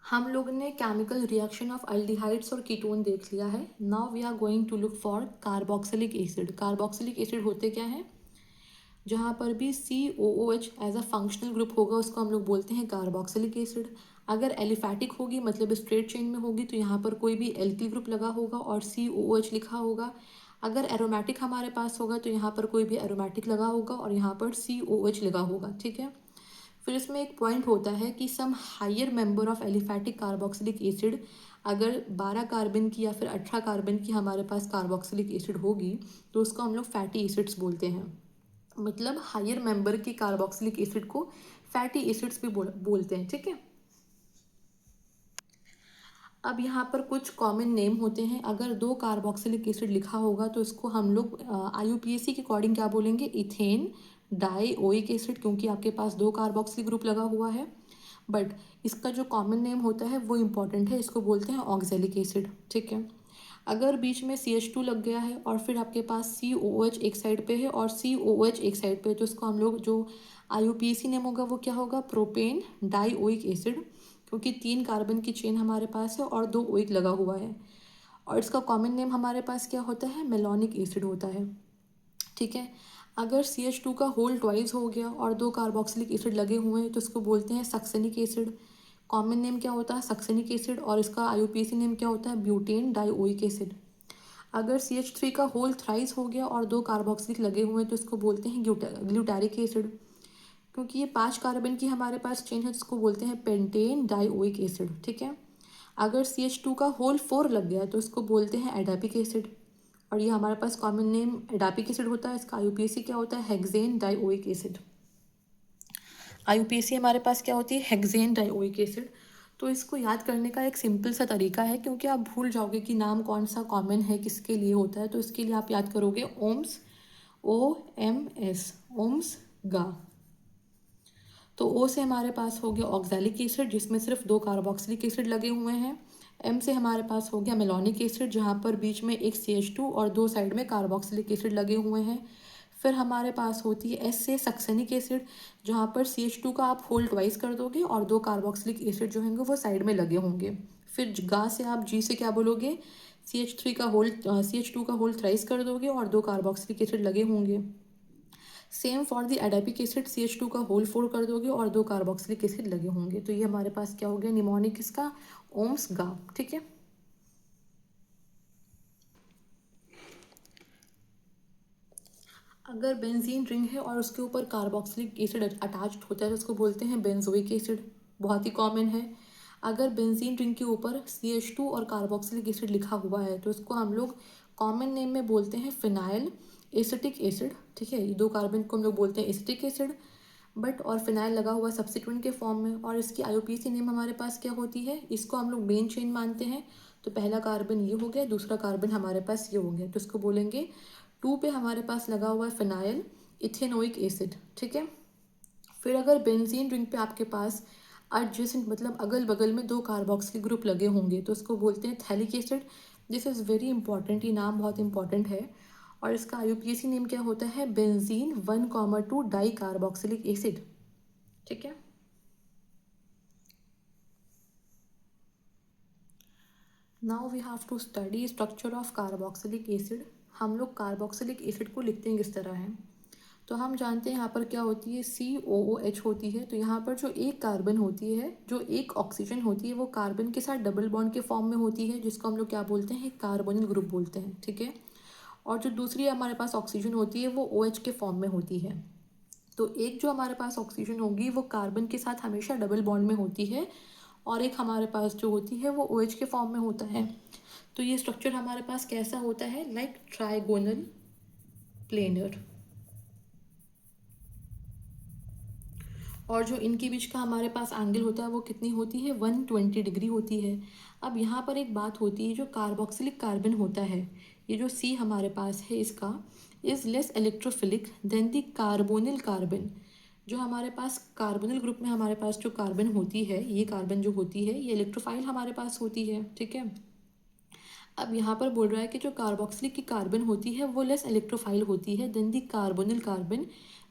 हम लोग ने केमिकल रिएक्शन ऑफ अल्डिहाइड्स और कीटोन देख लिया है। Now we are going to look for carboxylic acid. Carboxylic acid होते क्या हैं? जहाँ पर भी COOH as a functional group होगा उसको हम लोग बोलते हैं कार्बोक्सिलिक एसिड। अगर एलिफैटिक होगी मतलब स्ट्रेट चेन में होगी तो यहाँ पर कोई भी एल्किल ग्रुप लगा होगा और COOH लिखा होगा। अगर एरोमेटिक हमारे पास होगा तो यहाँ पर कोई भी एरोमेटिक लगा होगा और यहाँ पर COH लगा होगा। ठीक है। फिर इसमें एक पॉइंट होता है कि some higher member of aliphatic carboxylic acid, अगर 12 कार्बन की या फिर 18 कार्बन की हमारे पास कार्बोक्सिलिक एसिड होगी तो उसको हम लोग फैटी एसिड्स बोलते हैं। मतलब हायर मेंबर की कार्बोक्सिलिक एसिड को फैटी एसिड्स भी बोलते हैं। ठीक है। अब यहाँ पर कुछ कॉमन नेम होते हैं। अगर 2 कार्बोक्सिलिक एसिड लिखा होगा तो इसको हम लोग IUPAC के अकॉर्डिंग क्या बोलेंगे? इथेन डाइओइक एसिड, क्योंकि आपके पास 2 कार्बोक्सिलिक ग्रुप लगा हुआ है। बट इसका जो कॉमन नेम होता है वो इम्पॉर्टेंट है, इसको बोलते हैं ऑक्जेलिक एसिड। ठीक है। अगर बीच में CH2 लग गया है और फिर आपके पास COOH एक साइड पे है और COOH एक साइड पे है तो इसको हम लोग जो IUPAC नेम होगा वो क्या होगा? प्रोपेन डाइओइक एसिड, क्योंकि 3 कार्बन की चेन हमारे पास है और 2 ओइक लगा हुआ है। और इसका कॉमन नेम हमारे पास क्या होता है? मेलोनिक एसिड होता है। ठीक है। अगर CH2 का होल ट्वाइस हो गया और 2 कार्बोक्सिलिक एसिड लगे हुए हैं तो इसको बोलते हैं सक्सेनिक एसिड। कॉमन नेम क्या होता है? Succinic acid. और इसका IUPAC नेम क्या होता है? Butane dioic acid. अगर CH3 का होल थ्राइस हो गया और 2 कार्बोक्सिलिक लगे हुए हैं तो इसको बोलते हैं ग्लूटारिक एसिड। क्योंकि ये 5 कार्बन की हमारे पास चेन है जिसको बोलते हैं पेंटेन डाइओइक एसिड। ठीक है। अगर CH2 का होल 4 लग गया तो इसको बोलते हैं एडापिक एसिड। और ये हमारे पास कॉमन नेम एडापिक एसिड होता है। इसका IUPAC क्या होता है? Hexane dioic acid. IUPAC हमारे पास क्या होती है? Hexane dioic acid. तो इसको याद करने का एक सिंपल सा तरीका है, क्योंकि आप भूल जाओगे कि नाम कौन सा कॉमन है, किसके लिए होता है। तो इसके लिए आप याद करोगे ओम्स, OMS, ओम्स गा। तो O से हमारे पास हो गया ऑक्जेलिक एसिड जिसमें सिर्फ 2 कार्बोक्सिलिक एसिड लगे हुए हैं। M से हमारे पास हो गया मेलोनिक एसिड जहाँ पर बीच में एक CH2 और 2 साइड में कार्बोक्सिलिक एसिड लगे हुए हैं। फिर हमारे पास होती है S से सक्सेनिक एसिड जहाँ पर CH2 का आप होल ट्वाइस कर दोगे और 2 कार्बोक्सिलिक एसिड जो होंगे वो साइड में लगे होंगे। फिर गा से आप G से क्या बोलोगे? CH2 का होल थ्राइस कर दोगे और 2 कार्बोक्सिलिक एसिड लगे होंगे। Same for the adipic acid, CH2 का होल 4 कर दोगे और 2 कार्बोक्सिलिक एसिड लगे होंगे। तो ये हमारे पास क्या हो गया? निमोनिक इसका ओम्स गा। ठीक है। अगर बेंजीन रिंग है और उसके ऊपर कार्बोक्सिलिक एसिड अटैच्ड होता है तो उसको बोलते हैं बेंजोइक एसिड। बहुत ही कॉमन है। अगर बेंजीन रिंग के ऊपर CH2 और कार्बोक्सिलिक एसिड लिखा हुआ है तो उसको हम लोग कॉमन नेम में बोलते हैं फिनाइल एसिटिक एसिड। ठीक है। ये 2 कार्बन को हम लोग बोलते हैं एसिटिक एसिड। बट और फिनाइल लगा हुआ सब्सिट्यूएंट के फॉर्म में। और इसकी IUPAC नेम हमारे पास क्या होती है? इसको हम लोग मेन चेन मानते हैं। तो पहला कार्बन ये हो गया, दूसरा कार्बन हमारे पास ये हो गया, तो इसको बोलेंगे 2 पे हमारे पास लगा हुआ है फिनाइल इथेनोइक एसिड। ठीक है। फिर अगर बेंजीन रिंग पे आपके पास एडजेसेंट मतलब अगल बगल में 2 कार्बोक्सिल ग्रुप लगे होंगे तो उसको बोलते हैं phthalic acid. This is very important, ये नाम बहुत इंपॉर्टेंट है। और इसका IUPAC नेम क्या होता है? Benzene 1,2 di carboxylic acid. ठीक है। Now we have to study structure of carboxylic acid. हम लोग कार्बोक्सिलिक एसिड को लिखते हैं किस तरह है? तो हम जानते हैं यहाँ पर क्या होती है? COOH होती है। तो यहाँ पर जो एक कार्बन होती है, जो एक ऑक्सीजन होती है वो कार्बन के साथ डबल बॉन्ड के फॉर्म में होती है जिसको हम लोग क्या बोलते हैं? कार्बोनिल ग्रुप बोलते हैं। ठीक है। और जो दूसरी हमारे पास ऑक्सीजन होती है वो OH के फॉर्म में होती है। तो एक जो हमारे पास ऑक्सीजन होगी वो कार्बन के साथ हमेशा डबल बॉन्ड में होती है और एक हमारे पास जो होती है वो OH के फॉर्म में होता है। तो ये स्ट्रक्चर हमारे पास कैसा होता है? Like trigonal planar. और जो इनके बीच का हमारे पास एंगल होता है वो कितनी होती है? 120 डिग्री होती है। अब यहाँ पर एक बात होती है, जो कार्बोक्सिलिक कार्बन होता है, ये जो C हमारे पास है इसका is less electrophilic than the carbonyl carbon. जो हमारे पास कार्बोनिल ग्रुप में हमारे पास जो कार्बन होती है, ये कार्बन जो होती है ये इलेक्ट्रोफाइल हमारे पास होती है। ठीक है। अब यहाँ पर बोल रहा है कि जो कार्बोक्सिलिक की कार्बन होती है वो लेस इलेक्ट्रोफाइल होती है than the carbonyl carbon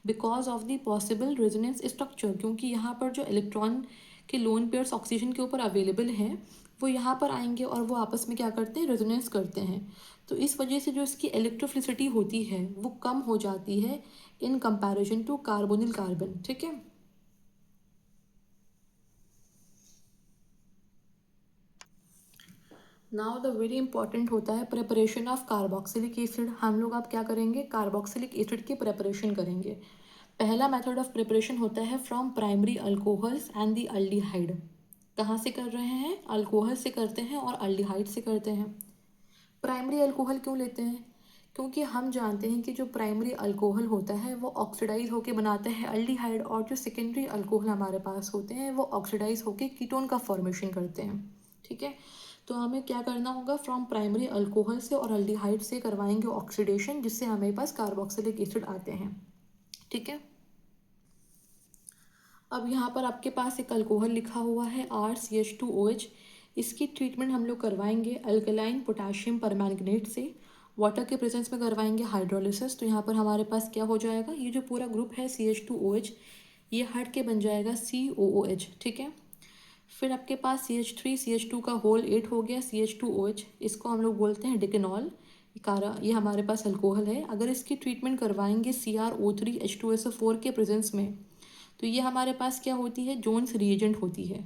because of the possible resonance structure, क्योंकि यहाँ पर जो इलेक्ट्रॉन कि लोन पेयर्स ऑक्सीजन के ऊपर अवेलेबल हैं वो यहाँ पर आएंगे और वो आपस में क्या करते हैं, रेजोनेंस करते हैं। तो इस वजह से जो इसकी इलेक्ट्रोफिलिसिटी होती है वो कम हो जाती है in comparison to carbonyl carbon. ठीक है, नाउ द वेरी इंपॉर्टेंट होता है प्रेपरेशन ऑफ कार्बोक्सिलिक एसिड। हम लोग अब क्या करेंगे, कार्बोक्सिलिक एसिड की प्रेपरेशन करेंगे। पहला मेथड ऑफ प्रिपरेशन होता है from primary alcohols and the aldehyde. कहाँ से कर रहे हैं, अल्कोहल से करते हैं और अल्डिहाइड से करते हैं। प्राइमरी अल्कोहल क्यों लेते हैं, क्योंकि हम जानते हैं कि जो प्राइमरी अल्कोहल होता है वो ऑक्सीडाइज होकर बनाता है अल्डिहाइड, और जो सेकेंडरी अल्कोहल हमारे पास होते हैं वो ऑक्सीडाइज होकर कीटोन का फॉर्मेशन करते हैं। ठीक है, तो हमें क्या करना होगा, फ्रॉम प्राइमरी अल्कोहल से और अल्डिहाइड से करवाएंगे ऑक्सीडेशन, जिससे हमारे पास कार्बोक्सिलिक एसिड आते हैं। ठीक है, अब यहाँ पर आपके पास एक अल्कोहल लिखा हुआ है RCH2OH। इसकी ट्रीटमेंट हम लोग करवाएंगे अल्कलाइन पोटाशियम परमैंगनेट से, वाटर के प्रेजेंस में करवाएंगे हाइड्रोलिसिस। तो यहाँ पर हमारे पास क्या हो जाएगा, ये जो पूरा ग्रुप है CH2OH ये हट के बन जाएगा COOH। ठीक है, फिर आपके पास CH3CH2 का होल 8 हो गया CH2OH, इसको हम लोग बोलते हैं डिकेनॉल। ये हमारे पास अल्कोहल है। अगर इसकी ट्रीटमेंट करवाएंगे CrO3H2SO4 के प्रेजेंस में, तो ये हमारे पास क्या होती है, जोन्स रिएजेंट होती है।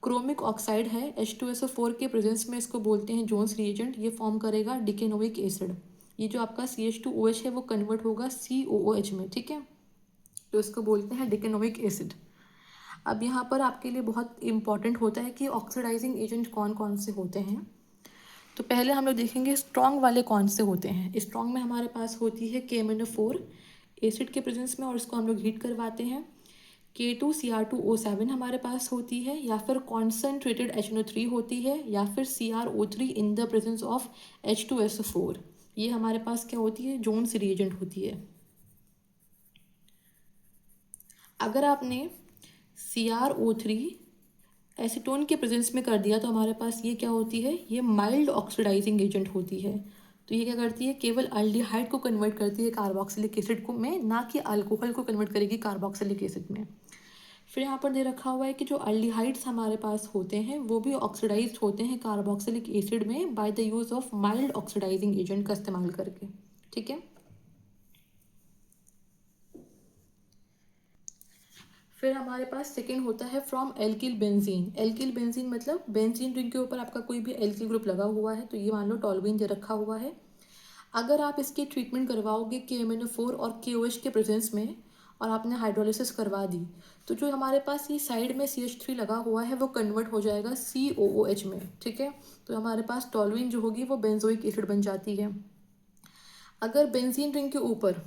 क्रोमिक ऑक्साइड है H2SO4 के प्रेजेंस में, इसको बोलते हैं जोन्स रिएजेंट। ये फॉर्म करेगा डिकेनोइक एसिड। ये जो आपका CH2OH है वो कन्वर्ट होगा COOH में। ठीक है, तो इसको बोलते हैं डिकेनोइक एसिड। अब यहाँ पर आपके लिए बहुत इंपॉर्टेंट होता है कि ऑक्सीडाइजिंग एजेंट कौन कौन से होते हैं। तो पहले हम लोग देखेंगे स्ट्रॉन्ग वाले कौन से होते हैं। स्ट्रॉन्ग में हमारे पास होती है KMnO4 एसिड के प्रेजेंस में, और इसको हम लोग हीट करवाते हैं। K2Cr2O7 हमारे पास होती है, या फिर कॉन्सेंट्रेटेड HNO3 होती है, या फिर CrO3 in the presence of H2SO4। ये हमारे पास क्या होती है, जोन्स रिएजेंट होती है। अगर आपने CrO3 एसीटोन के प्रेजेंस में कर दिया तो हमारे पास ये क्या होती है, ये माइल्ड ऑक्सीडाइजिंग एजेंट होती है। तो ये क्या करती है, केवल अल्डिहाइड को कन्वर्ट करती है कार्बोक्सिलिक एसिड को में, ना कि अल्कोहल को कन्वर्ट करेगी कार्बोक्सिलिक एसिड में। फिर यहाँ पर दे रखा हुआ है कि जो अल्डिहाइड्स हमारे पास होते हैं वो भी ऑक्सीडाइज्ड होते हैं कार्बोक्सिलिक एसिड में by the use of mild oxidizing agent का इस्तेमाल करके। ठीक है, फिर हमारे पास सेकेंड होता है from alkyl benzene. Alkyl benzene मतलब बेंजीन रिंग के ऊपर आपका कोई भी एल्किल ग्रुप लगा हुआ है, तो ये मान लो टॉल्यूइन दे रखा हुआ है। अगर आप इसकी ट्रीटमेंट करवाओगे KMnO4 और KOH के प्रेजेंस में, और आपने हाइड्रोलिसिस करवा दी, तो जो हमारे पास ये साइड में CH3 लगा हुआ है वो कन्वर्ट हो जाएगा COOH में। ठीक है, तो हमारे पास टॉल्यूइन जो होगी वो बेंजोइक एसिड बन जाती है। अगर बेंजीन रिंग के ऊपर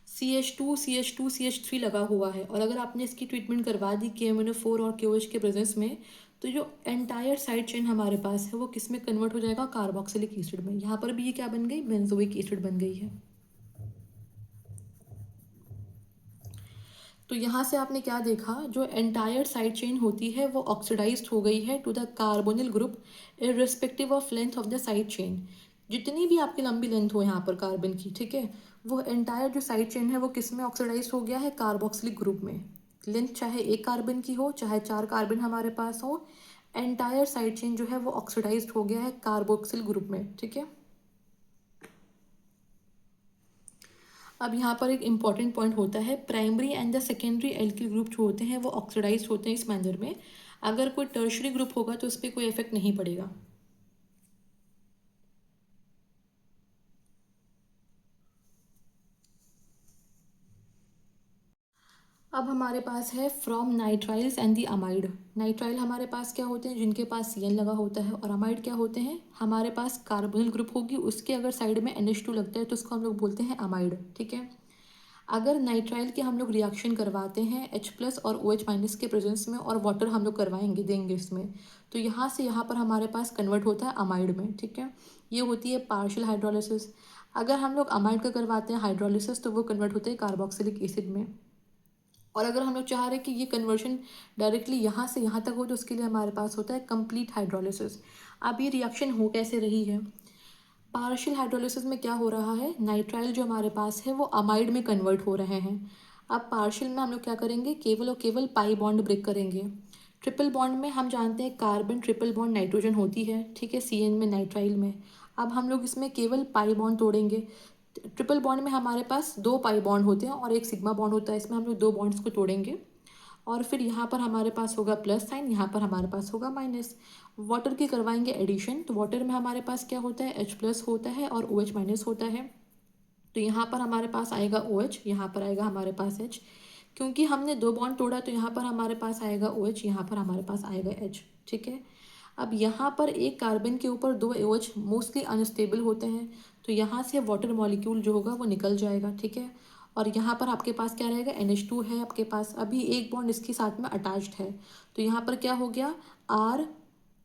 CH2 CH2 CH3 लगा हुआ है, और अगर आपने इसकी ट्रीटमेंट करवा दी KMnO4 और KOH के प्रेजेंस में, तो जो एंटायर साइड चेन हमारे पास है वो किस में कन्वर्ट हो जाएगा, कार्बोक्सिलिक एसिड में। यहाँ पर भी ये क्या बन गई, बेंजोइक एसिड बन गई है। तो यहाँ से आपने क्या देखा, जो एंटायर साइड चेन होती है वो ऑक्सीडाइज्ड हो गई है to the carbonyl group irrespective of length of the side chain. जितनी भी आपकी लंबी लेंथ हो यहाँ पर कार्बन की, ठीक है, वो एंटायर जो साइड चेन है वो किस में ऑक्सीडाइज हो गया है, कार्बोक्सिलिक ग्रुप में। लेंथ चाहे एक कार्बन की हो चाहे 4 कार्बन हमारे पास हो, एंटायर साइड चेन जो है वो ऑक्सीडाइज्ड हो गया है कार्बोक्सिल ग्रुप में। ठीक है, अब यहाँ पर एक इम्पॉर्टेंट पॉइंट होता है, primary and the secondary alkyl group जो होते हैं वो ऑक्सीडाइज होते हैं इस मैनर में। अगर कोई टर्शरी ग्रुप होगा तो उस पर कोई इफेक्ट नहीं पड़ेगा। अब हमारे पास है from nitriles and the amide. Nitrile हमारे पास क्या होते हैं, जिनके पास CN लगा होता है, और अमाइड क्या होते हैं, हमारे पास कार्बोनिल ग्रुप होगी उसके अगर साइड में NH2 लगता है तो उसको हम लोग बोलते हैं अमाइड। ठीक है, अगर नाइट्राइल के हम लोग रिएक्शन करवाते हैं H+ और OH- के प्रेजेंस में, और वाटर हम लोग करवाएंगे देंगे इसमें, तो यहाँ से यहाँ पर हमारे पास कन्वर्ट होता है अमाइड में। ठीक है, ये होती है पार्शियल हाइड्रोलिसिस। अगर हम लोग अमाइड का करवाते हैं हाइड्रोलिसिस तो वो कन्वर्ट होते हैं कार्बोक्सिलिक एसिड में। और अगर हम लोग चाह रहे हैं कि ये कन्वर्शन डायरेक्टली यहाँ से यहाँ तक हो, तो उसके लिए हमारे पास होता है कंप्लीट हाइड्रोलिसिस। अब ये रिएक्शन हो कैसे रही है, पार्शियल हाइड्रोलिसिस में क्या हो रहा है, नाइट्राइल जो हमारे पास है वो अमाइड में कन्वर्ट हो रहे हैं। अब पार्शियल में हम लोग क्या करेंगे, केवल और केवल पाई बॉन्ड ब्रेक करेंगे। ट्रिपल बॉन्ड में हम जानते हैं कार्बन ट्रिपल बॉन्ड नाइट्रोजन होती है, ठीक है, CN में नाइट्राइल में। अब हम लोग इसमें केवल पाई बॉन्ड तोड़ेंगे। ट्रिपल बॉन्ड में हमारे पास 2 पाई बॉन्ड होते हैं और एक सिग्मा बॉन्ड होता है, इसमें हम लोग 2 बॉन्ड्स को तोड़ेंगे और फिर यहाँ पर हमारे पास होगा प्लस साइन, यहाँ पर हमारे पास होगा माइनस। वाटर की करवाएंगे एडिशन, तो वाटर में हमारे पास क्या होता है, H+ होता है और OH- होता है। तो यहाँ पर हमारे पास आएगा OH, यहाँ पर आएगा हमारे पास H। क्योंकि हमने 2 बॉन्ड तोड़ा तो यहाँ पर हमारे पास आएगा OH, यहाँ पर हमारे पास आएगा H, ठीक है। अब यहाँ पर एक कार्बन के ऊपर 2 OH मोस्टली अनस्टेबल होते हैं, तो यहाँ से वाटर मॉलिक्यूल जो होगा वो निकल जाएगा, ठीक है। और यहाँ पर आपके पास क्या रहेगा, NH2 है आपके पास, अभी एक बॉन्ड इसके साथ में अटैच्ड है, तो यहाँ पर क्या हो गया, R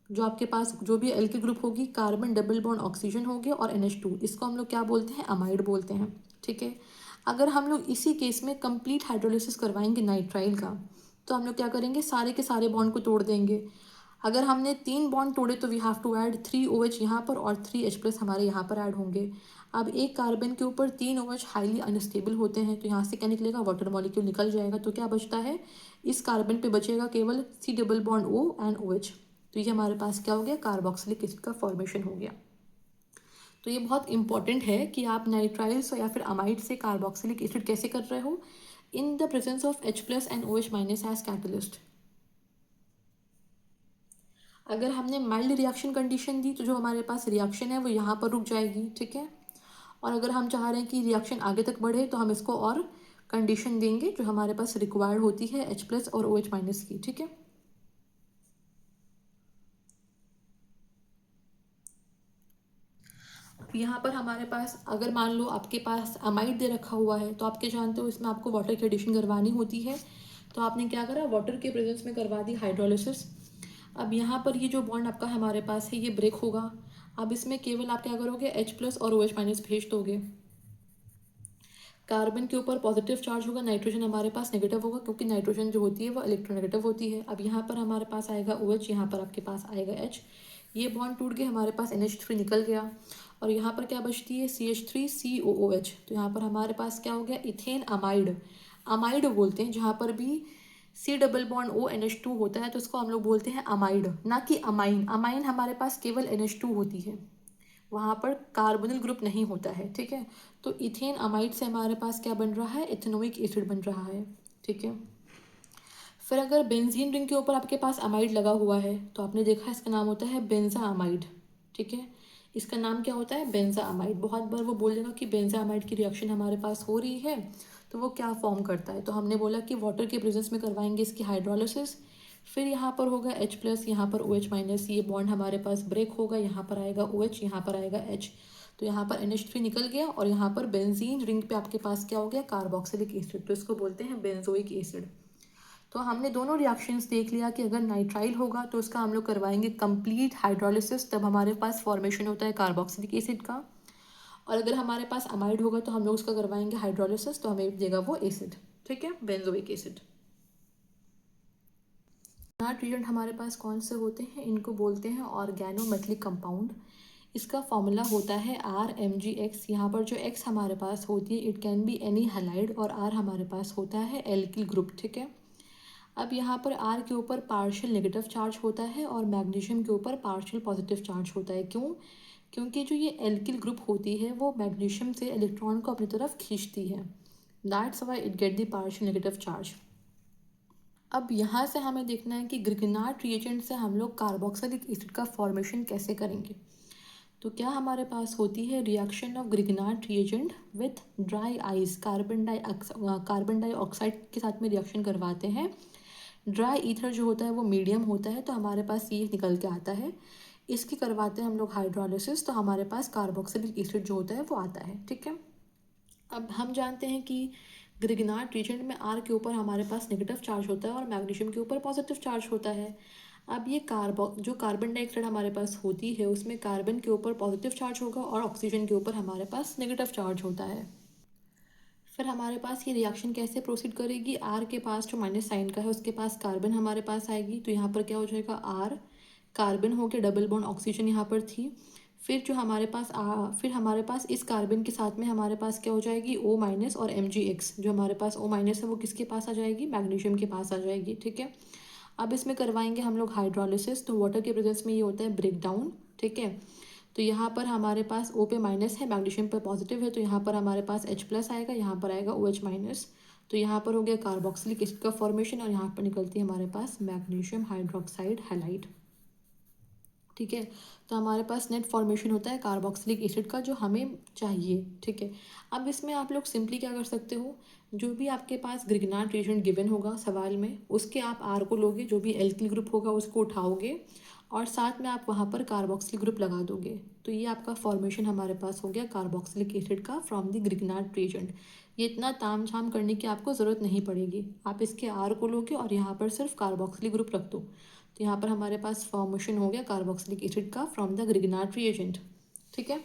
जो आपके पास जो भी एल्किल ग्रुप होगी, कार्बन डबल बॉन्ड ऑक्सीजन हो गया और NH2, इसको हम लोग क्या बोलते हैं, अमाइड बोलते हैं, ठीक है। अगर हम लोग इसी केस में कंप्लीट हाइड्रोलिसिस करवाएंगे नाइट्राइल का, तो हम लोग क्या करेंगे, सारे के सारे बॉन्ड को तोड़ देंगे। अगर हमने 3 बॉन्ड तोड़े तो we have to add 3 OH यहाँ पर और 3 H+ हमारे यहाँ पर ऐड होंगे। अब एक कार्बन के ऊपर 3 OH हाईली अनस्टेबल होते हैं, तो यहाँ से क्या निकलेगा, वाटर मॉलिक्यूल निकल जाएगा, तो क्या बचता है, इस कार्बन पे बचेगा केवल C double bond O and OH। तो ये हमारे पास क्या हो गया, कार्बोक्सिलिक एसिड का फॉर्मेशन हो गया। तो ये बहुत इंपॉर्टेंट है कि आप नाइट्राइल्स या फिर अमाइड से कार्बोक्सिलिक एसिड कैसे कर रहे हो, in the presence of H+ and OH- as catalyst. अगर हमने माइल्ड रिएक्शन कंडीशन दी तो जो हमारे पास रिएक्शन है वो यहाँ पर रुक जाएगी, ठीक है। और अगर हम चाह रहे हैं कि रिएक्शन आगे तक बढ़े तो हम इसको और कंडीशन देंगे जो हमारे पास रिक्वायर्ड होती है H+ और OH- की, ठीक है। यहाँ पर हमारे पास अगर मान लो आपके पास अमाइड दे रखा हुआ है, तो आपके जानते हो इसमें आपको वाटर की एडिशन करवानी होती है, तो आपने क्या करा, वाटर के प्रेजेंस में करवा दी हाइड्रोलिसिस। अब यहाँ पर ये जो बॉन्ड आपका हमारे पास है ये ब्रेक होगा। अब इसमें केवल आप क्या करोगे, H+ और OH- भेज दोगे। कार्बन के ऊपर पॉजिटिव चार्ज होगा, नाइट्रोजन हमारे पास नेगेटिव होगा, क्योंकि नाइट्रोजन जो होती है वो इलेक्ट्रोनेगेटिव होती है। अब यहाँ पर हमारे पास आएगा OH, यहाँ पर आपके पास आएगा H। ये बॉन्ड टूट के हमारे पास NH3 निकल गया और यहाँ पर क्या बचती है, CH3COOH। तो यहाँ पर हमारे पास क्या हो गया, इथेन अमाइड। अमाइड बोलते हैं जहाँ पर भी C double bond O NH2 होता है, तो इसको हम लोग बोलते हैं अमाइड, ना कि अमाइन। अमाइन हमारे पास केवल NH2 होती है, वहाँ पर कार्बोनिल ग्रुप नहीं होता है, ठीक है। तो इथेन अमाइड से हमारे पास क्या बन रहा है, इथेनोइक एसिड बन रहा है, ठीक है। फिर अगर बेंजीन रिंग के ऊपर आपके पास अमाइड लगा हुआ है तो आपने देखा इसका नाम होता है बेंजा अमाइड, ठीक है। इसका नाम क्या होता है, बेंजा अमाइड। बहुत बार वो बोल देगा कि बेंजा अमाइड की रिएक्शन हमारे पास हो रही है, तो वो क्या फॉर्म करता है, तो हमने बोला कि वाटर के प्रेजेंस में करवाएंगे इसकी हाइड्रोलिसिस। फिर यहाँ पर होगा H+, यहाँ पर OH-, ये बॉन्ड हमारे पास ब्रेक होगा, यहाँ पर आएगा OH, यहाँ पर आएगा H। तो यहाँ पर NH3 निकल गया और यहाँ पर बेंजीन रिंग पे आपके पास क्या हो गया, कार्बोक्सिलिक एसिड, तो इसको बोलते हैं बेंजोइक एसिड। तो हमने दोनों रिएक्शंस देख लिया कि अगर नाइट्राइल होगा तो उसका हम लोग करवाएंगे कंप्लीट हाइड्रोलिसिस, तब हमारे पास फॉर्मेशन होता है कार्बोक्सिलिक एसिड का। और अगर हमारे पास अमाइड होगा तो हम लोग उसका करवाएंगे हाइड्रोलिसिस, तो हमें देगा वो एसिड, ठीक है, बेंजोइक एसिड। नाइट रिएजेंट हमारे पास कौन से होते हैं, इनको बोलते हैं ऑर्गेनोमेटलिक कंपाउंड। इसका फॉर्मूला होता है RMgX। यहाँ पर जो X हमारे पास होती है, it can be any halide, और R हमारे पास होता है एल्किल ग्रुप, ठीक है। अब यहाँ पर R के ऊपर पार्शियल नेगेटिव चार्ज होता है और मैग्नीशियम के ऊपर पार्शियल पॉजिटिव चार्ज होता है। क्यों? क्योंकि जो ये एल्किल ग्रुप होती है वो मैग्नीशियम से इलेक्ट्रॉन को अपनी तरफ खींचती है, that's why it get the partial negative charge. अब यहाँ से हमें देखना है कि ग्रिगनार्ड रिएजेंट से हम लोग कार्बोक्सिलिक एसिड का फॉर्मेशन कैसे करेंगे। तो क्या हमारे पास होती है reaction of Grignard reagent with dry ice, carbon dioxide के साथ में रिएक्शन करवाते हैं। ड्राई ईथर जो होता है वो मीडियम होता है, तो हमारे पास ये निकल के आता है। इसकी करवाते हैं हम लोग हाइड्रोलिसिस, तो हमारे पास कार्बोक्सिलिक एसिड जो होता है वो आता है, ठीक है। अब हम जानते हैं कि ग्रिगनार्ड रिएजेंट में R के ऊपर हमारे पास नेगेटिव चार्ज होता है और मैग्नीशियम के ऊपर पॉजिटिव चार्ज होता है। अब ये जो कार्बन डाइऑक्साइड हमारे पास होती है उसमें कार्बन के ऊपर पॉजिटिव चार्ज होगा और ऑक्सीजन के ऊपर हमारे पास नेगेटिव चार्ज होता है। फिर हमारे पास ये रिएक्शन कैसे प्रोसीड करेगी, R के पास जो माइनस साइन का है उसके पास कार्बन हमारे पास आएगी, तो यहाँ पर क्या हो जाएगा, R कार्बन हो के डबल बॉन्ड ऑक्सीजन यहाँ पर थी। फिर हमारे पास इस कार्बन के साथ में हमारे पास क्या हो जाएगी, O माइनस और MgX। जो हमारे पास O माइनस है वो किसके पास आ जाएगी, मैग्नीशियम के पास आ जाएगी। ठीक है, अब इसमें करवाएंगे हम लोग हाइड्रोलिसिस। तो वाटर के प्रेजेंस में ये होता है ब्रेक डाउन। ठीक है, तो यहाँ पर हमारे पास O पे माइनस है, मैग्नीशियम पे पॉजिटिव है, तो यहाँ पर हमारे पास H प्लस आएगा, यहाँ पर आएगा OH माइनस। तो यहाँ पर हो गया कार्बोक्सिलिक एसिड का फॉर्मेशन, और यहाँ पर निकलती है हमारे पास मैग्नीशियम हाइड्रोक्साइड हैलाइड। ठीक है, तो हमारे पास नेट फॉर्मेशन होता है कार्बोक्सिलिक एसिड का, जो हमें चाहिए। ठीक है, अब इसमें आप लोग सिंपली क्या कर सकते हो, जो भी आपके पास ग्रिग्नार्ड रिएजेंट गिवन होगा सवाल में, उसके आप आर को लोगे, जो भी एल्किल ग्रुप होगा उसको उठाओगे, और साथ में आप वहाँ पर कार्बोक्सिलिक ग्रुप लगा दोगे। तो ये आपका फॉर्मेशन हमारे पास हो गया कार्बोक्सिलिक एसिड का फ्रॉम द ग्रिग्नार्ड रिएजेंट। ये इतना ताम झाम करने की आपको ज़रूरत नहीं पड़ेगी, आप इसके आर को लोगे और यहाँ पर सिर्फ कार्बोक्सिलिक ग्रुप रख दो। तो यहाँ पर हमारे पास फॉर्मेशन हो गया कार्बोक्सिलिक एसिड का फ्रॉम द ग्रिग्नार्ड रिएजेंट। ठीक है,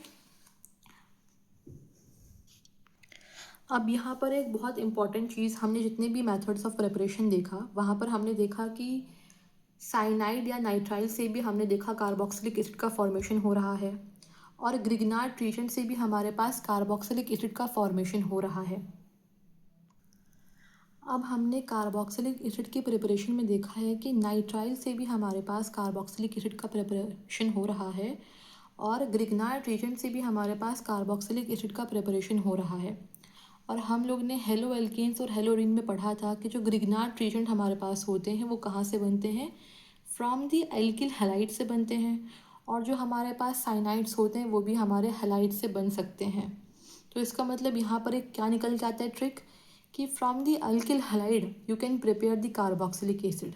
अब यहाँ पर एक बहुत इंपॉर्टेंट चीज़, हमने जितने भी मेथड्स ऑफ प्रिपरेशन देखा वहाँ पर हमने देखा कि साइनाइड या नाइट्राइल से भी हमने देखा कार्बोक्सिलिक एसिड का फॉर्मेशन हो रहा है, और ग्रिग्नार्ड रिएजेंट से भी हमारे पास कार्बोक्सिलिक एसिड का फॉर्मेशन हो रहा है। अब हमने कार्बोक्सिलिक एसिड की प्रिपरेशन में देखा है कि नाइट्राइल से भी हमारे पास कार्बोक्सिलिक एसिड का प्रिपरेशन हो रहा है, और ग्रिग्नार्ड रिएजेंट से भी हमारे पास कार्बोक्सिलिक एसिड का प्रिपरेशन हो रहा है। और हम लोग ने हेलो एल्केन्स और हेलोरिन में पढ़ा था कि जो ग्रिग्नार्ड रिएजेंट हमारे पास होते हैं वो कहाँ से बनते हैं, फ्रॉम दी एल्किल हैलाइड से बनते हैं, और जो हमारे पास साइनाइड्स होते हैं वो भी हमारे हैलाइड से बन सकते हैं। तो इसका मतलब यहाँ पर एक क्या निकल के आता है ट्रिक, कि from the alkyl halide you can prepare the carboxylic acid.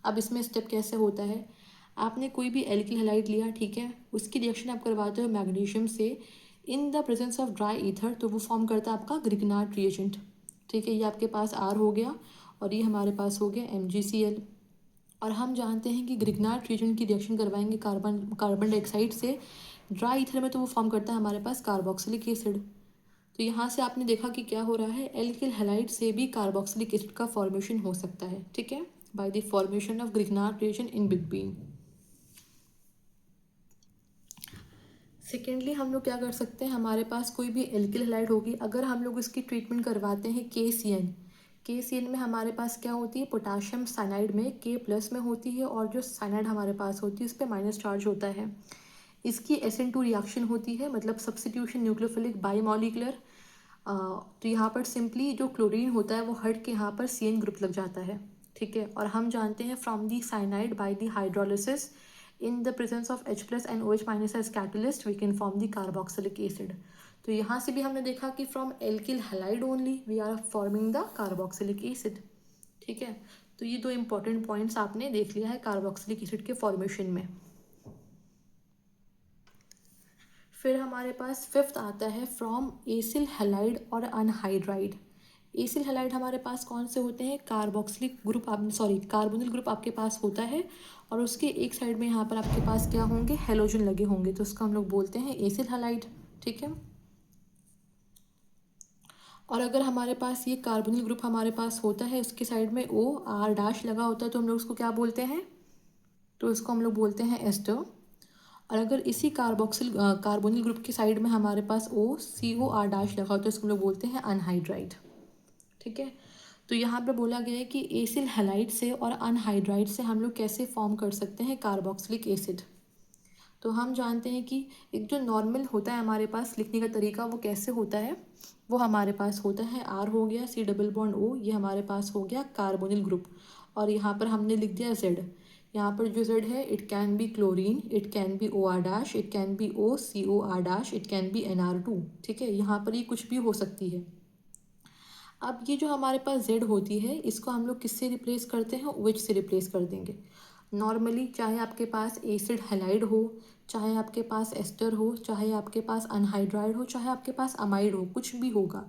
अब इसमें स्टेप कैसे होता है, आपने कोई भी एल्किल हैलाइड लिया, ठीक है, उसकी रिएक्शन आप करवाते हो मैग्नीशियम से इन the presence of dry ether, तो वो फॉर्म करता है आपका ग्रिग्नार्ड रिएजेंट। ठीक है, ये आपके पास आर हो गया, और ये हमारे पास हो गया MgCl। और हम जानते हैं कि ग्रिग्नार्ड रिएजेंट की रिएक्शन करवाएंगे कार्बन डाइऑक्साइड से ड्राई ईथर में, तो वो फॉर्म करता है हमारे पास कार्बोक्सिलिक एसिड। तो यहाँ से आपने देखा कि क्या हो रहा है, एल्किल हैलाइड से भी कार्बोक्सिलिक एसिड का फॉर्मेशन हो सकता है। ठीक है, by the formation of Grignard reagent in between. Secondly हम लोग क्या कर सकते हैं, हमारे पास कोई भी एल्किल हैलाइड होगी, अगर हम लोग इसकी ट्रीटमेंट करवाते हैं KCN में हमारे पास क्या होती है, पोटाशियम साइनाइड में K प्लस में होती है, और जो साइनाइड हमारे पास होती है उस पर माइनस चार्ज होता है। इसकी SN2 रिएक्शन होती है, मतलब सब्सटीट्यूशन न्यूक्लियोफिलिक बाईमॉलिकुलर। तो यहाँ पर सिंपली जो क्लोरीन होता है वो हट के यहाँ पर CN ग्रुप लग जाता है। ठीक है, और हम जानते हैं from the cyanide by the hydrolysis in the presence of H plus and OH minus as catalyst we can form the carboxylic acid. तो यहाँ से भी हमने देखा कि from alkyl halide only we are forming the carboxylic acid. ठीक है, तो ये दो इंपॉर्टेंट पॉइंट्स आपने देख लिया है कार्बोक्सिलिक एसिड के फॉर्मेशन में। फिर हमारे पास फिफ्थ आता है फ्रॉम एसिल हैलाइड और अनहाइड्राइड। एसिल हैलाइड हमारे पास कौन से होते हैं, कार्बोक्सिलिक ग्रुप, आप सॉरी कार्बोनिल ग्रुप आपके पास होता है, और उसके एक साइड में यहाँ पर आपके पास क्या होंगे, हेलोजन लगे होंगे, तो उसको हम लोग बोलते हैं एसिल हैलाइड। ठीक है, और अगर हमारे पास ये कार्बोनिल ग्रुप हमारे पास होता है, उसके साइड में OR' लगा होता है, तो हम लोग उसको क्या बोलते हैं, तो इसको हम लोग बोलते हैं एस्टर। और अगर इसी कार्बोनिल ग्रुप की साइड में हमारे पास COR' लगा हो, तो इसको हम लोग बोलते हैं अनहाइड्राइड। ठीक है, तो यहाँ पे बोला गया है कि एसिल हैलाइड से और अनहाइड्राइड से हम लोग कैसे फॉर्म कर सकते हैं कार्बोक्सिलिक एसिड। तो हम जानते हैं कि एक जो नॉर्मल होता है हमारे पास लिखने का तरीका, वो कैसे होता है, वो हमारे पास होता है R हो गया C डबल बॉन्ड O, ये हमारे पास हो गया कार्बोनिल ग्रुप, और यहाँ पर हमने लिख दिया Z। यहाँ पर जो Z है, it can be chlorine, it can be OR', it can be OCOR', it can be NR2। ठीक है, यहाँ पर ये कुछ भी हो सकती है। अब ये जो हमारे पास Z होती है, इसको हम लोग किससे रिप्लेस करते हैं, OH से रिप्लेस कर देंगे। नॉर्मली चाहे आपके पास एसिड हैलाइड हो, चाहे आपके पास एस्टर हो, चाहे आपके पास अनहाइड्राइड हो, चाहे आपके पास अमाइड हो, कुछ भी होगा,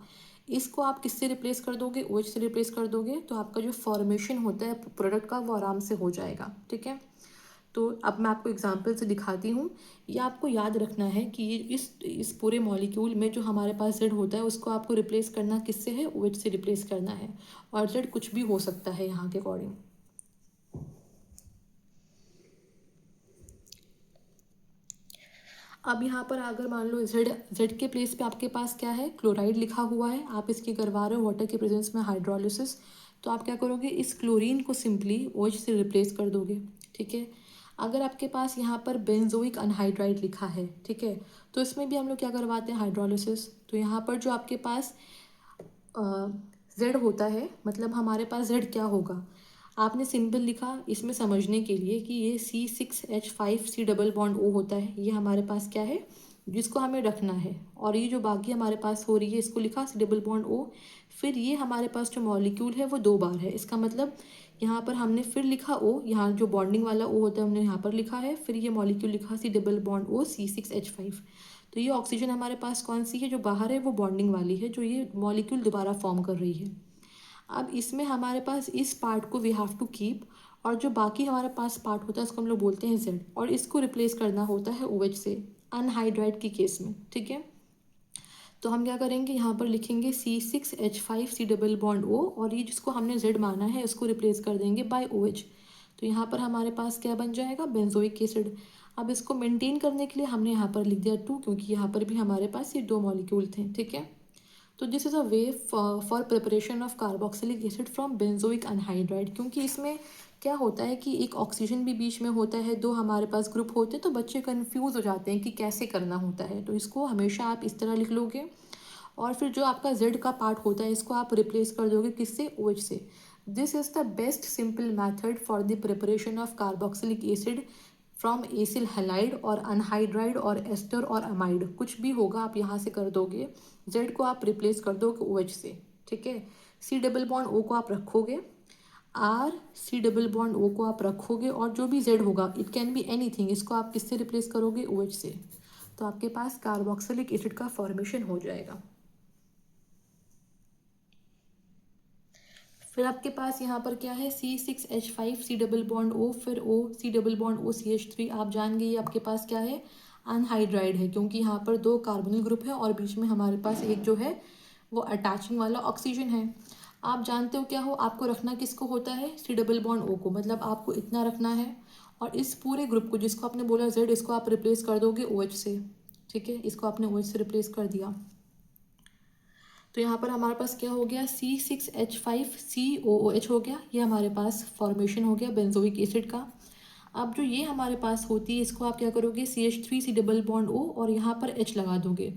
इसको आप किससे रिप्लेस कर दोगे, OH से रिप्लेस कर दोगे, तो आपका जो फॉर्मेशन होता है प्रोडक्ट का वो आराम से हो जाएगा। ठीक है, तो अब मैं आपको एग्जांपल से दिखाती हूँ। ये आपको याद रखना है कि ये इस पूरे मॉलिक्यूल में जो हमारे पास Z होता है उसको आपको रिप्लेस करना किससे है, OH से रिप्लेस करना है, और Z कुछ भी हो सकता है यहाँ के अकॉर्डिंग। अब यहाँ पर अगर मान लो जेड जेड के प्लेस पे आपके पास क्या है, क्लोराइड लिखा हुआ है, आप इसकी करवा रहे हो वाटर के प्रेजेंस में हाइड्रोलिसिस, तो आप क्या करोगे, इस क्लोरीन को सिंपली OH से रिप्लेस कर दोगे। ठीक है। अगर आपके पास यहाँ पर बेंजोइक अनहाइड्राइड लिखा है, ठीक है, तो इसमें भी हम लोग क्या करवाते हैं, हाइड्रोलिसिस। तो यहाँ पर जो आपके पास जेड होता है, मतलब हमारे पास जेड क्या होगा, आपने सिंपल लिखा इसमें समझने के लिए कि ये C6H5C डबल बॉन्ड O होता है, ये हमारे पास क्या है जिसको हमें रखना है। और ये जो बाकी हमारे पास हो रही है इसको लिखा C डबल बॉन्ड O। फिर ये हमारे पास जो मॉलिक्यूल है वो 2 बार है, इसका मतलब यहाँ पर हमने फिर लिखा O, यहाँ जो बॉन्डिंग वाला O होता है हमने यहाँ पर लिखा है, फिर ये मॉलिक्यूल लिखा C double bond O C6H5। तो ये ऑक्सीजन हमारे पास कौन सी है, जो बाहर है वो बॉन्डिंग वाली है, जो ये मॉलिक्यूल दोबारा फॉर्म कर रही है। अब इसमें हमारे पास इस पार्ट को वी हैव टू कीप, और जो बाकी हमारे पास पार्ट होता है उसको हम लोग बोलते हैं जेड, और इसको रिप्लेस करना होता है OH से अनहाइड्राइड की केस में। ठीक है। तो हम क्या करेंगे, यहाँ पर लिखेंगे C6H5C डबल बॉन्ड O, और ये जिसको हमने जेड माना है इसको रिप्लेस कर देंगे बाय OH। तो यहाँ पर हमारे पास क्या बन जाएगा, बेंजोइक एसिड। अब इसको मेंटेन करने के लिए हमने यहाँ पर लिख दिया 2, क्योंकि यहाँ पर भी हमारे पास ये 2 मॉलिक्यूल थे। ठीक है। तो this is a way for preparation of carboxylic acid from benzoic anhydride, क्योंकि इसमें क्या होता है कि एक ऑक्सीजन भी बीच में होता है, 2 हमारे पास ग्रुप होते हैं, तो बच्चे कंफ्यूज हो जाते हैं कि कैसे करना होता है। तो इसको हमेशा आप इस तरह लिख लोगे, और फिर जो आपका जेड का पार्ट होता है इसको आप रिप्लेस कर दोगे किससे, OH से। This is the best simple method for the preparation of carboxylic acid from acyl halide और अनहाइड्राइड और एस्टर और अमाइड, कुछ भी होगा आप यहाँ से कर दोगे, जेड को आप रिप्लेस कर दोगे OH से। ठीक है। C डबल बॉन्ड O को आप रखोगे, C डबल बॉन्ड O को आप रखोगे, और जो भी जेड होगा इट कैन बी एनीथिंग, इसको आप किससे रिप्लेस करोगे, OH से। तो आपके पास कार्बोक्सिलिक एसिड का फॉर्मेशन हो जाएगा। फिर आपके पास यहाँ पर क्या है, C6H5C डबल बॉन्ड O, फिर O C double bond O CH3। आप जान गए ये आपके पास क्या है, अनहाइड्राइड है, क्योंकि यहाँ पर 2 कार्बोनिल ग्रुप है और बीच में हमारे पास एक जो है वो अटैचिंग वाला ऑक्सीजन है। आप जानते हो क्या हो, आपको रखना किसको होता है, C डबल बॉन्ड O को, मतलब आपको इतना रखना है, और इस पूरे ग्रुप को जिसको आपने बोला जेड, इसको आप रिप्लेस कर दोगे OH से। ठीक है। इसको आपने OH से रिप्लेस कर दिया, तो यहाँ पर हमारे पास क्या हो गया, C6H5COOH हो गया, ये हमारे पास फॉर्मेशन हो गया बेंजोइक एसिड का। अब जो ये हमारे पास होती है इसको आप क्या करोगे, CH3C डबल बॉन्ड O, और यहाँ पर H लगा दोगे।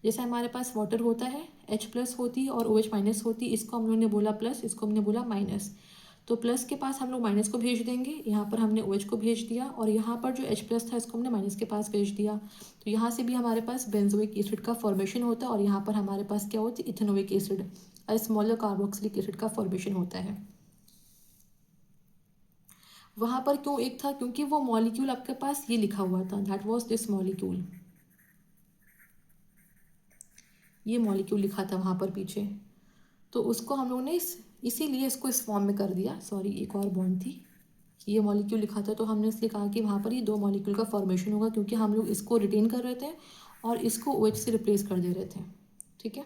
जैसे हमारे पास वाटर होता है, H+ होती है और OH- होती है, इसको हम लोगों ने बोला प्लस, इसको हमने बोला माइनस। तो प्लस के पास हम लोग माइनस को भेज देंगे, यहाँ पर हमने OH को भेज दिया, और यहाँ पर जो H+ था इसको हमने माइनस के पास भेज दिया। तो यहाँ से भी हमारे पास बेंजोइक एसिड का फॉर्मेशन होता है, और यहाँ पर हमारे पास क्या होती है, ethanoic acid, smaller carboxylic acid का फॉर्मेशन होता है। वहाँ पर क्यों एक था, क्योंकि वो मॉलिक्यूल आपके पास ये लिखा हुआ था, दैट वॉज दिस मॉलिक्यूल, ये मॉलिक्यूल लिखा था वहाँ पर पीछे, तो उसको हम लोगों ने इसीलिए इसको इस फॉर्म में कर दिया। सॉरी, एक और बॉन्ड थी, ये मॉलिक्यूल लिखा था, तो हमने इसलिए कहा कि वहाँ पर ये 2 मॉलिक्यूल का फॉर्मेशन होगा, क्योंकि हम लोग इसको रिटेन कर रहे थे और इसको OH से रिप्लेस कर दे रहे थे। ठीक है,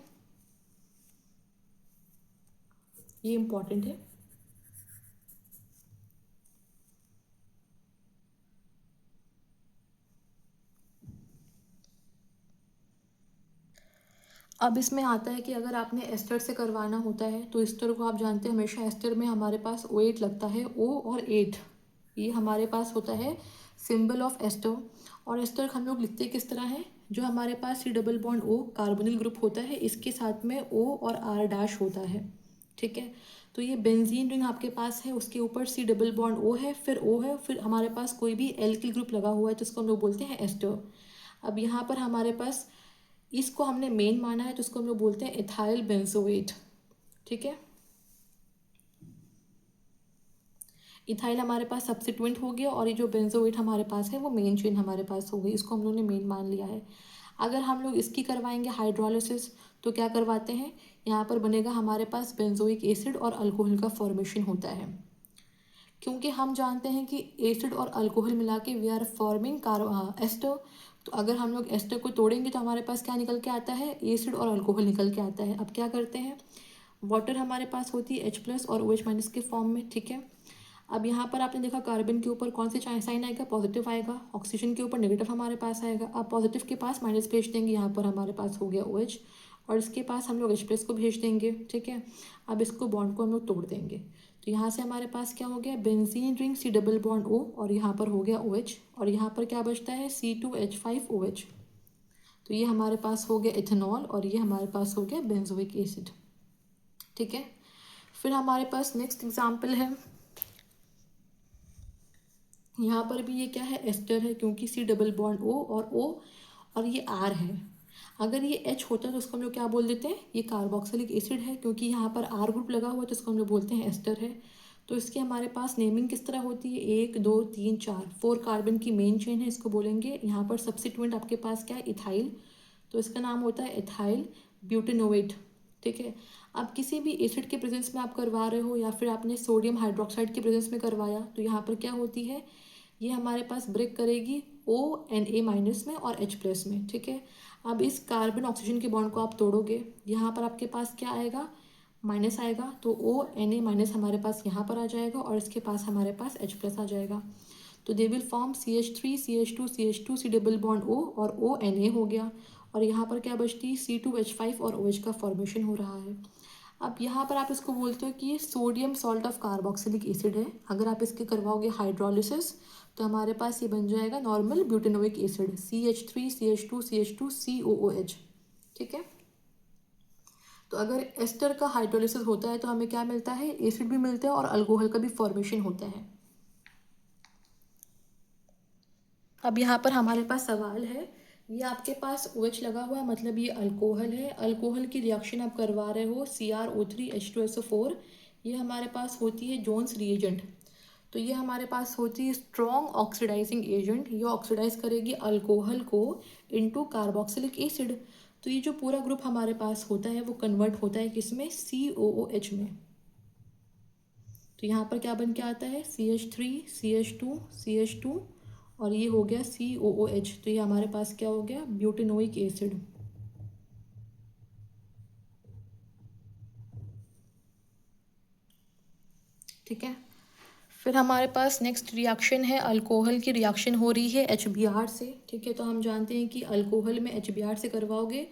ये इम्पॉर्टेंट है। अब इसमें आता है कि अगर आपने एस्टर से करवाना होता है, तो एस्टर को आप जानते हैं हमेशा एस्टर में हमारे पास O8 लगता है, O और 8, ये हमारे पास होता है सिंबल ऑफ एस्टर। और एस्टर हम लोग लिखते किस तरह है, जो हमारे पास C double bond O carbonyl group होता है, इसके साथ में O और R' होता है। ठीक है। तो ये बेंजीन रिंग आपके पास है, उसके ऊपर C डबल बॉन्ड O है, फिर O है, फिर हमारे पास कोई भी एल्किल ग्रुप लगा हुआ है, तो इसको हम लोग बोलते हैं एस्टर। अब यहाँ पर हमारे पास इसको हमने मेन माना है, तो इसको हम लोग बोलते हैं इथाइल बेंजोएट। ठीक है। इथाइल हमारे पास सब्सिट्यूएंट हो गया, और ये जो बेंजोएट हमारे पास है वो मेन चेन हमारे पास हो गई, इसको हम लोग ने मेन मान लिया है। अगर हम लोग इसकी करवाएंगे हाइड्रोलिसिस, तो क्या करवाते हैं, यहाँ पर बनेगा हमारे पास बेंजोइक एसिड और अल्कोहल का फॉर्मेशन होता है, क्योंकि हम जानते हैं कि एसिड और अल्कोहल मिला के वी आर फॉर्मिंग एस्टर। तो अगर हम लोग एस्टर को तोड़ेंगे तो हमारे पास क्या निकल के आता है, एसिड और अल्कोहल निकल के आता है। अब क्या करते हैं, वाटर हमारे पास होती है H+ और OH- के फॉर्म में। ठीक है। अब यहाँ पर आपने देखा कार्बन के ऊपर कौन से साइन आएगा, पॉजिटिव आएगा, ऑक्सीजन के ऊपर नेगेटिव हमारे पास आएगा। अब पॉजिटिव के पास माइनस भेज देंगे, यहाँ पर हमारे पास हो गया OH, और इसके पास हम लोग H+ को भेज देंगे, ठीक है। अब इसको बॉन्ड को हम लोग तोड़ देंगे, तो यहाँ से हमारे पास क्या हो गया, बेंजीन रिंग C+O, और यहाँ पर हो गया OH, और यहाँ पर क्या बचता है C2H5OH। तो ये हमारे पास हो गया इथेनॉल, और ये हमारे पास हो गया बेंजोइक एसिड, ठीक है। फिर हमारे पास नेक्स्ट एग्जाम्पल है, यहाँ पर भी ये क्या है, एस्टर है, क्योंकि C+O और O और ये R है। अगर ये H होता तो उसको हम लोग क्या बोल देते हैं, ये कार्बोक्सिलिक एसिड है, क्योंकि यहाँ पर R ग्रुप लगा हुआ है तो इसको हम लोग बोलते हैं एस्टर है। तो इसकी हमारे पास नेमिंग किस तरह होती है, 1 2 3 4, 4 कार्बन की मेन चेन है, इसको बोलेंगे। यहाँ पर सब्सिट्यूएंट आपके पास क्या है, इथाइल, तो इसका नाम होता है इथाइल ब्यूटेनोएट, ठीक है। अब किसी भी एसिड के प्रेजेंस में आप करवा रहे हो, या फिर आपने सोडियम हाइड्रोक्साइड के प्रेजेंस में करवाया, तो यहाँ पर क्या होती है, ये हमारे पास ब्रेक करेगी ONA- में और H+ में, ठीक है। अब इस कार्बन ऑक्सीजन के बॉन्ड को आप तोड़ोगे, यहाँ पर आपके पास क्या आएगा, माइनस आएगा, तो ONA- हमारे पास यहाँ पर आ जाएगा, और इसके पास हमारे पास H+ आ जाएगा। तो they will form CH3 CH2 CH2 C+O और ONA हो गया, और यहाँ पर क्या बचती, C2H5 और OH का फॉर्मेशन हो रहा है। अब यहाँ पर आप इसको बोलते हो कि ये sodium salt of carboxylic acid है। अगर आप इसके करवाओगे हाइड्रोलिसिस, तो हमारे पास ये बन जाएगा normal butanoic acid, CH3 CH2 CH2 COOH, ठीक है। तो अगर एस्टर का हाइड्रोलिसिस होता है तो हमें क्या मिलता है, एसिड भी मिलता है और अल्कोहल का भी फॉर्मेशन होता है। अब यहाँ पर हमारे पास सवाल है, ये आपके पास OH लगा हुआ है, मतलब ये अल्कोहल है। अल्कोहल की रिएक्शन आप करवा रहे हो CrO3H2SO4, ये हमारे पास होती है जोन्स रिएजेंट। तो ये हमारे पास होती है स्ट्रॉन्ग ऑक्सीडाइजिंग एजेंट, ये ऑक्सीडाइज करेगी अल्कोहल को इनटू कार्बोक्सिलिक एसिड। तो ये जो पूरा ग्रुप हमारे पास होता है वो कन्वर्ट होता है किसमें, COOH में। तो यहाँ पर क्या बन के आता है, CH3 CH2 CH2, और ये हो गया COOH। तो ये हमारे पास क्या हो गया, ब्यूटेनोइक एसिड, ठीक है। फिर हमारे पास नेक्स्ट रिएक्शन है, अल्कोहल की रिएक्शन हो रही है HBr से, ठीक है। तो हम जानते हैं कि अल्कोहल में HBr से करवाओगे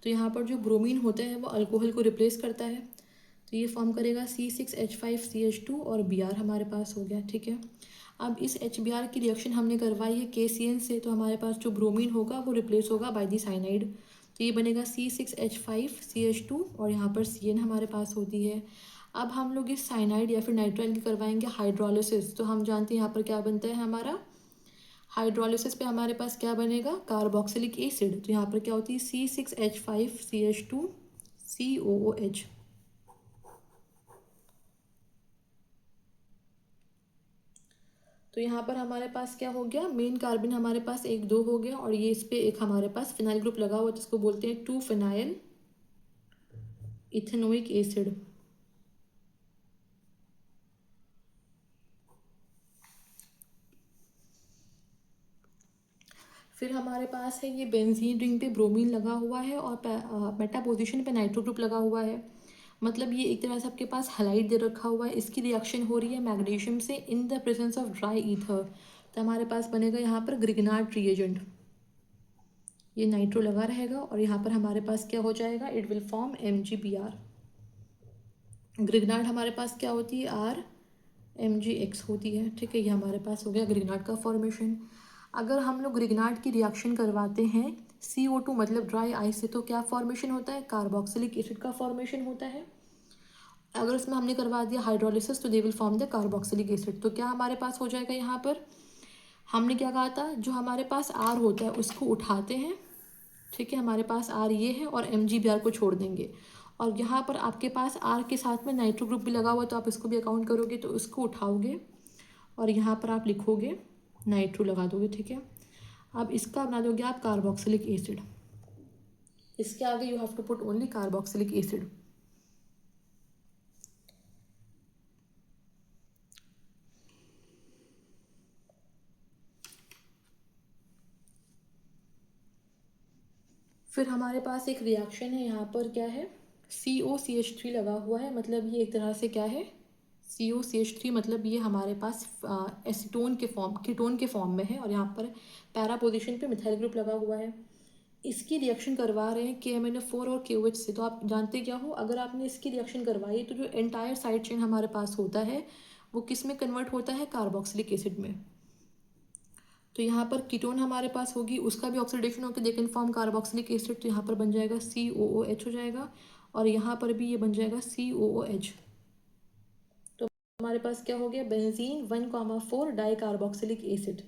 तो यहाँ पर जो ब्रोमीन होता है वो अल्कोहल को रिप्लेस करता है, तो ये फॉर्म करेगा C6H5CH2 और Br हमारे पास हो गया, ठीक है। अब इस HBr की रिएक्शन हमने करवाई है KCN से, तो हमारे पास जो ब्रोमीन होगा वो रिप्लेस होगा बाय दी साइनाइड, तो ये बनेगा C6H5CH2 और यहाँ पर CN हमारे पास होती है। अब हम लोग इस साइनाइड या फिर नाइट्राइल की करवाएंगे हाइड्रोलिसिस, तो हम जानते हैं यहाँ पर क्या बनता है हमारा, हाइड्रोलिसिस पे हमारे पास क्या बनेगा, कार्बोक्सिलिक एसिड। तो यहाँ पर क्या होती है C6H5CH2COOH। तो यहाँ पर हमारे पास क्या हो गया, मेन कार्बन हमारे पास 1 2 हो गया, और ये इस पे एक हमारे पास फिनाइल ग्रुप लगा हुआ है जिसको बोलते हैं 2 फिनाइल इथेनोइक एसिड। फिर हमारे पास है ये बेंजीन रिंग पे ब्रोमीन लगा हुआ है, और मेटा पोजीशन पे नाइट्रो ग्रुप लगा हुआ है, मतलब ये एक तरह से आपके पास हैलाइड दे रखा हुआ है। इसकी रिएक्शन हो रही है मैग्नीशियम से इन the presence of dry ether, तो हमारे पास बनेगा यहाँ पर ग्रिग्नार्ड रिएजेंट, ये नाइट्रो लगा रहेगा, और यहाँ पर हमारे पास क्या हो जाएगा, it will form MgBr। Grignard हमारे पास क्या होती है, RMgX होती है, ठीक है। ये हमारे पास हो गया ग्रिग्नार्ड का फॉर्मेशन। अगर हम लोग ग्रिग्नार्ड की रिएक्शन करवाते हैं CO2 मतलब ड्राई आइस से, तो क्या फॉर्मेशन होता है, कार्बोक्सिलिक एसिड का फॉर्मेशन होता है। अगर उसमें हमने करवा दिया हाइड्रोलिसिस, तो they will form the carboxylic acid. तो क्या हमारे पास हो जाएगा, यहाँ पर हमने क्या कहा था, जो हमारे पास R होता है उसको उठाते हैं, ठीक है। हमारे पास R ये है, और MgBr को छोड़ देंगे, और यहाँ पर आपके पास R के साथ में नाइट्रो ग्रुप भी लगा हुआ है, तो आप इसको भी अकाउंट करोगे, तो इसको उठाओगे और यहाँ पर आप लिखोगे नाइट्रो लगा दोगे, ठीक है। अब इसका बना दोगे आप कार्बोक्सिलिक एसिड, इसके आगे you have to put only carboxylic acid. फिर हमारे पास एक रिएक्शन है, यहाँ पर क्या है, COCH3 लगा हुआ है, मतलब ये एक तरह से क्या है, COCH3 मतलब ये हमारे पास एसीटोन के फॉर्म, कीटोन के फॉर्म में है और यहाँ पर पैरा पोजीशन पे मिथाइल ग्रुप लगा हुआ है। इसकी रिएक्शन करवा रहे हैं KMnO4 और KOH से। तो आप जानते क्या हो, अगर आपने इसकी रिएक्शन करवाई तो जो एंटायर साइड चेन हमारे पास होता है वो किस में कन्वर्ट होता है, कार्बोक्सिलिक एसिड में। तो यहाँ पर कीटोन हमारे पास होगी, उसका भी ऑक्सीडेशन होकर they can form carboxylic acid, तो यहाँ पर बन जाएगा COOH हो जाएगा और यहाँ पर भी ये बन जाएगा COOH। तो हमारे पास क्या हो गया, बेंजीन 1,4 डाई कार्बोक्सिलिक एसिड।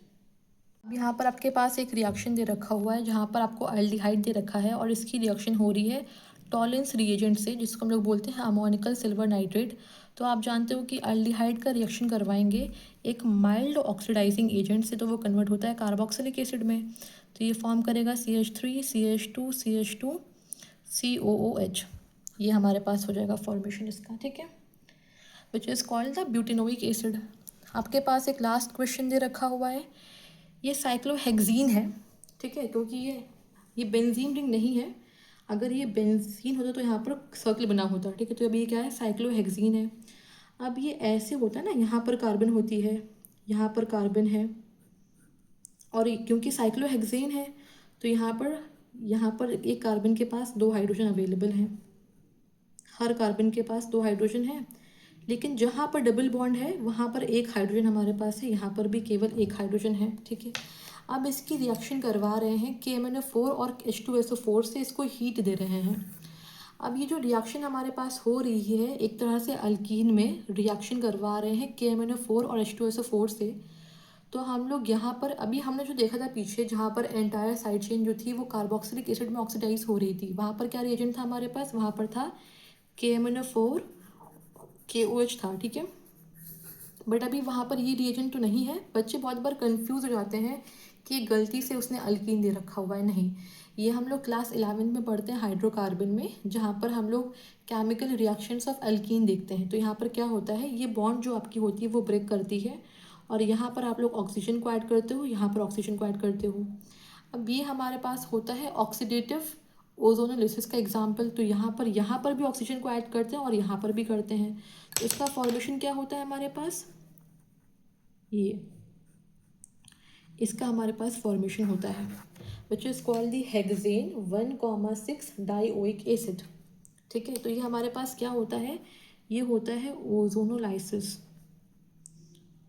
अब यहाँ पर आपके पास एक रिएक्शन दे रखा हुआ है जहाँ पर आपको एल्डिहाइड दे रखा है और इसकी रिएक्शन हो रही है टॉलेंस रिएजेंट से, जिसको हम लोग बोलते हैं अमोनिकल सिल्वर नाइट्रेट। तो आप जानते हो कि एल्डिहाइड का रिएक्शन करवाएंगे एक माइल्ड ऑक्सीडाइजिंग एजेंट से, तो वो कन्वर्ट होता है कार्बोक्सिलिक एसिड में। तो ये फॉर्म करेगा CH3 CH2 CH2 COOH। ये हमारे पास हो जाएगा फॉर्मेशन इसका, ठीक है, which is called the butanoic acid. आपके पास एक लास्ट क्वेश्चन दे रखा हुआ है, ये साइक्लोहेक्सीन है, ठीक है, क्योंकि ये बेंजीन रिंग नहीं है। अगर ये बेंजीन होता तो यहाँ पर सर्कल बना होता, ठीक है। तो अभी ये क्या है, साइक्लोहेक्सीन है। अब ये ऐसे होता है ना, यहाँ पर कार्बन होती है, यहाँ पर कार्बन है, और क्योंकि साइक्लोहेक्सेन है तो यहाँ पर एक कार्बन के पास 2 हाइड्रोजन अवेलेबल हैं, हर कार्बन के पास 2 हाइड्रोजन है। लेकिन जहाँ पर डबल बॉन्ड है वहाँ पर 1 हाइड्रोजन हमारे पास है, यहाँ पर भी केवल 1 हाइड्रोजन है, ठीक है। अब इसकी रिएक्शन करवा रहे हैं KMnO4 और H2SO4 से, इसको हीट दे रहे हैं। अब ये जो रिएक्शन हमारे पास हो रही है, एक तरह से अल्कीन में रिएक्शन करवा रहे हैं KMnO4 और H2SO4 से। तो हम लोग यहाँ पर अभी हमने जो देखा था पीछे, जहाँ पर एंटायर साइड चेन जो थी वो कार्बोक्सिलिक एसिड में ऑक्सीडाइज हो रही थी, वहाँ पर क्या रिएजेंट था हमारे पास, वहाँ पर था KMnO4 KOH था, ठीक है। बट अभी वहाँ पर ये रिएजेंट तो नहीं है। बच्चे बहुत बार कंफ्यूज हो जाते हैं कि गलती से उसने अल्कीन दे रखा हुआ है, नहीं, ये हम लोग क्लास 11 में पढ़ते हैं हाइड्रोकार्बन में, जहाँ पर हम लोग केमिकल रिएक्शंस ऑफ अल्कीन देखते हैं। तो यहाँ पर क्या होता है, ये बॉन्ड जो आपकी होती है वो ब्रेक करती है और यहाँ पर आप लोग ऑक्सीजन को ऐड करते हो, यहाँ पर ऑक्सीजन को ऐड करते हो। अब ये हमारे पास होता है ऑक्सीडेटिव ओजोनोलिसिस का एग्जाम्पल। तो यहाँ पर भी ऑक्सीजन को ऐड करते हैं और यहाँ पर भी करते हैं। तो इसका फॉर्मेशन क्या होता है हमारे पास, ये इसका हमारे पास फॉर्मेशन होता है which is called the hexane 1,6 dioic acid, ठीक है। तो ये हमारे पास क्या होता है, ये होता है ओजोनोलाइसिस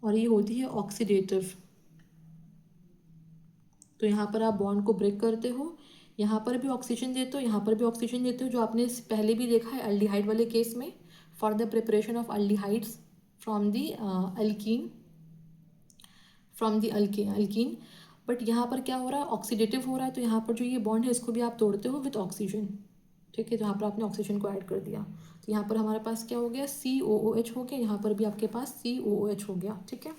और ये होती है ऑक्सीडेटिव। तो यहाँ पर आप बॉन्ड को ब्रेक करते हो, यहाँ पर भी ऑक्सीजन देते हो, यहाँ पर भी ऑक्सीजन देते हो, जो आपने पहले भी देखा है एल्डिहाइड वाले केस में, for the preparation of aldehydes from the alkyne, alkyne. But यहाँ पर क्या हो रहा है, ऑक्सीडेटिव हो रहा है। तो यहाँ पर जो ये बॉन्ड है इसको भी आप तोड़ते हो विथ ऑक्सीजन, ठीक है। तो यहाँ पर आपने ऑक्सीजन को ऐड कर दिया, तो यहाँ पर हमारे पास क्या हो गया, COOH हो गया, यहाँ पर भी आपके पास COOH हो गया, ठीक है।